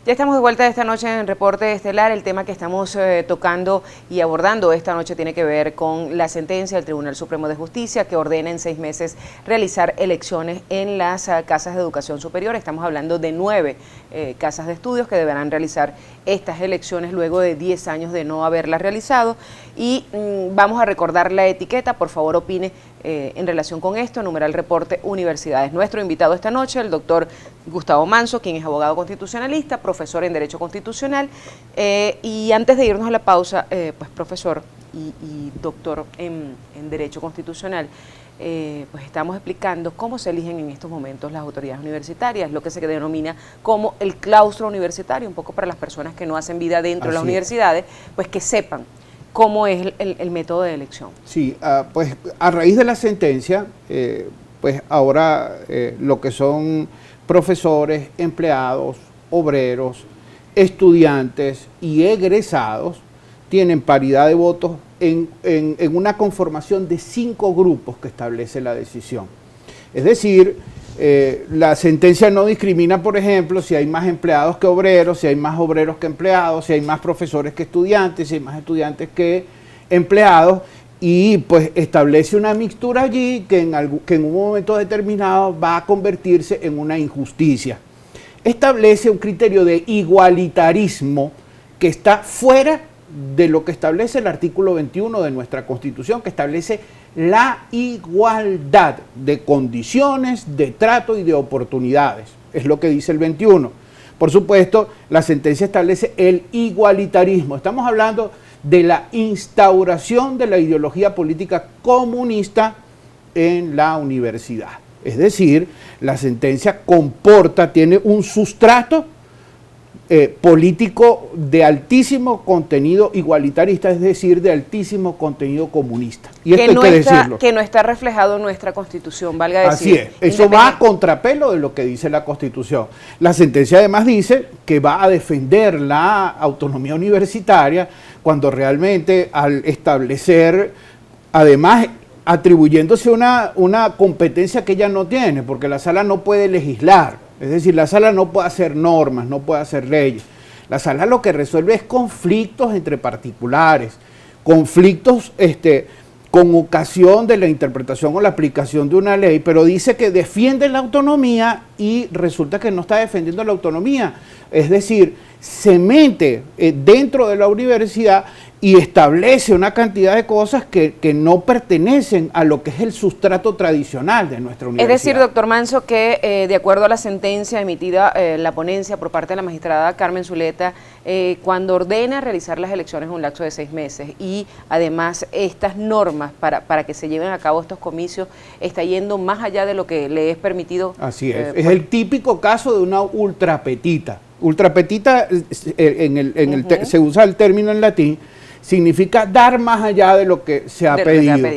Ya estamos de vuelta esta noche en Reporte Estelar. El tema que estamos tocando y abordando esta noche tiene que ver con la sentencia del Tribunal Supremo de Justicia que ordena en 6 meses realizar elecciones en las casas de educación superior. Estamos hablando de 9 casas de estudios que deberán realizar estas elecciones luego de 10 años de no haberlas realizado. Y vamos a recordar la etiqueta. Por favor, opine en relación con esto. Numeral Reporte Universidades. Nuestro invitado esta noche, el doctor Gustavo Manso, quien es abogado constitucionalista, profesor en Derecho Constitucional. Y antes de irnos a la pausa, pues profesor y doctor en Derecho Constitucional, pues estamos explicando cómo se eligen en estos momentos las autoridades universitarias, lo que se denomina como el claustro universitario, un poco para las personas que no hacen vida dentro de las universidades, pues que sepan cómo es el método de elección. Sí, pues a raíz de la sentencia, pues ahora lo que son profesores, empleados, obreros, estudiantes y egresados tienen paridad de votos en una conformación de 5 grupos que establece la decisión. Es decir, la sentencia no discrimina, por ejemplo, si hay más empleados que obreros, si hay más obreros que empleados, si hay más profesores que estudiantes, si hay más estudiantes que empleados, y pues establece una mixtura allí que en un momento determinado va a convertirse en una injusticia. Establece un criterio de igualitarismo que está fuera de lo que establece el artículo 21 de nuestra Constitución, que establece la igualdad de condiciones, de trato y de oportunidades. Es lo que dice el 21. Por supuesto, la sentencia establece el igualitarismo. Estamos hablando de la instauración de la ideología política comunista en la universidad. Es decir, la sentencia tiene un sustrato político de altísimo contenido igualitarista, es decir, de altísimo contenido comunista. Y esto hay que decirlo. Que no está reflejado en nuestra Constitución, valga decir. Así es, eso va a contrapelo de lo que dice la Constitución. La sentencia además dice que va a defender la autonomía universitaria cuando realmente al establecer, además atribuyéndose una competencia que ella no tiene, porque la sala no puede legislar. Es decir, la sala no puede hacer normas, no puede hacer leyes. La sala lo que resuelve es conflictos entre particulares, conflictos con ocasión de la interpretación o la aplicación de una ley, pero dice que defiende la autonomía y resulta que no está defendiendo la autonomía. Es decir, se mete dentro de la universidad y establece una cantidad de cosas que no pertenecen a lo que es el sustrato tradicional de nuestra universidad. Es decir, doctor Manso, que de acuerdo a la sentencia emitida la ponencia por parte de la magistrada Carmen Zuleta, cuando ordena realizar las elecciones en un lapso de 6 meses y además estas normas para que se lleven a cabo estos comicios, está yendo más allá de lo que le es permitido. Así es, es el típico caso de una ultrapetita. Ultrapetita, se usa el término en latín, significa dar más allá de lo que se ha pedido.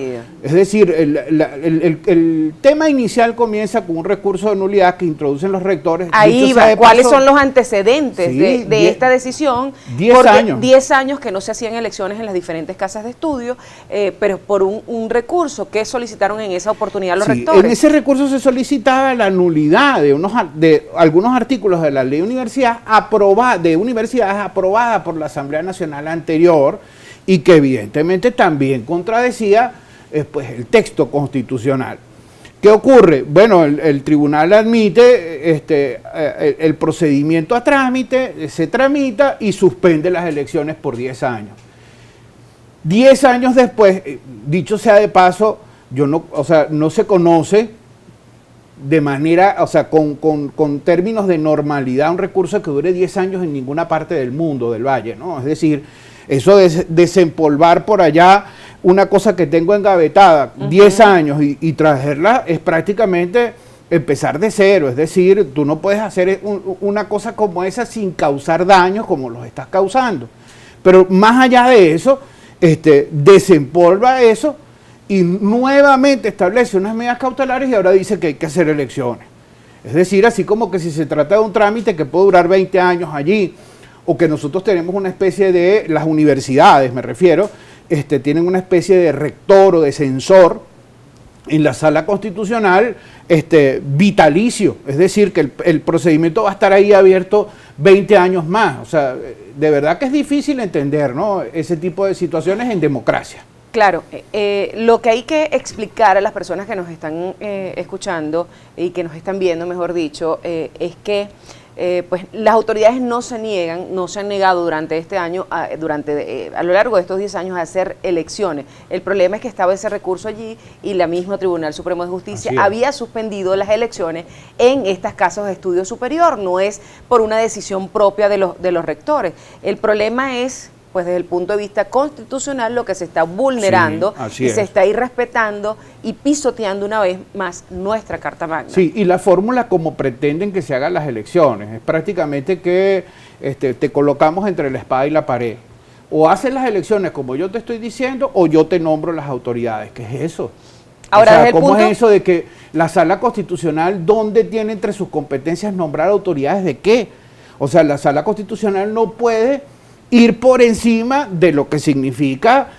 Es decir, el tema inicial comienza con un recurso de nulidad que introducen los rectores. Ahí va, ¿cuáles son los antecedentes de esta decisión? 10 años. 10 años que no se hacían elecciones en las diferentes casas de estudio, pero por un recurso que solicitaron en esa oportunidad los rectores. En ese recurso se solicitaba la nulidad de algunos artículos de la ley de universidades aprobada por la Asamblea Nacional anterior, y que evidentemente también contradecía pues, el texto constitucional. ¿Qué ocurre? Bueno, el tribunal admite el procedimiento a trámite, se tramita y suspende las elecciones por 10 años. 10 años después, dicho sea de paso, no se conoce de manera, con términos de normalidad un recurso que dure 10 años en ninguna parte del mundo, del Valle, ¿no? Es decir, eso de desempolvar por allá una cosa que tengo engavetada 10 años y traerla es prácticamente empezar de cero. Es decir, tú no puedes hacer una cosa como esa sin causar daños como los estás causando. Pero más allá de eso, desempolva eso y nuevamente establece unas medidas cautelares y ahora dice que hay que hacer elecciones. Es decir, así como que si se trata de un trámite que puede durar 20 años allí, o que nosotros tenemos una especie de, las universidades me refiero, tienen una especie de rector o de censor en la sala constitucional vitalicio, es decir, que el procedimiento va a estar ahí abierto 20 años más. O sea, de verdad que es difícil entender, ¿no?, ese tipo de situaciones en democracia. Claro, lo que hay que explicar a las personas que nos están escuchando y que nos están viendo, mejor dicho, es que pues las autoridades no se han negado durante este año, a lo largo de estos 10 años, a hacer elecciones. El problema es que estaba ese recurso allí y la misma Tribunal Supremo de Justicia había suspendido las elecciones en estas casas de estudio superior. No es por una decisión propia de los rectores. El problema es, pues desde el punto de vista constitucional, lo que se está vulnerando y se está irrespetando y pisoteando una vez más nuestra Carta Magna. Sí, y la fórmula como pretenden que se hagan las elecciones es prácticamente que te colocamos entre la espada y la pared. O haces las elecciones como yo te estoy diciendo, o yo te nombro las autoridades. ¿Qué es eso? Ahora, o sea, ¿cómo es eso de que la Sala Constitucional, dónde tiene entre sus competencias nombrar autoridades de qué? O sea, la Sala Constitucional no puede ir por encima de lo que significa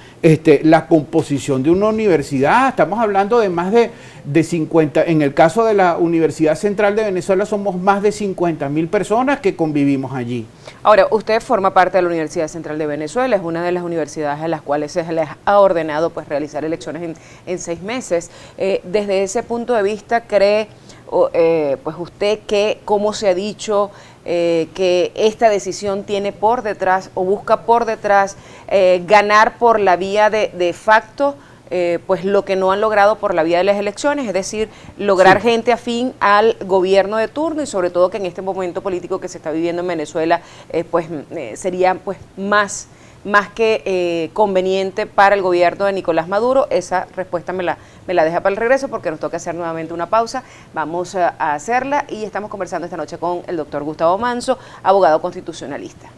la composición de una universidad. Estamos hablando de más de 50, en el caso de la Universidad Central de Venezuela somos más de 50.000 personas que convivimos allí. Ahora, usted forma parte de la Universidad Central de Venezuela, es una de las universidades a las cuales se les ha ordenado pues realizar elecciones en 6 meses. Desde ese punto de vista, ¿cree pues usted que, como se ha dicho, que esta decisión tiene por detrás o busca por detrás ganar por la vía de facto pues lo que no han logrado por la vía de las elecciones, es decir, lograr gente afín al gobierno de turno, y sobre todo que en este momento político que se está viviendo en Venezuela pues sería pues más que conveniente para el gobierno de Nicolás Maduro? Esa respuesta me la deja para el regreso, porque nos toca hacer nuevamente una pausa. Vamos a hacerla y estamos conversando esta noche con el doctor Gustavo Manso, abogado constitucionalista.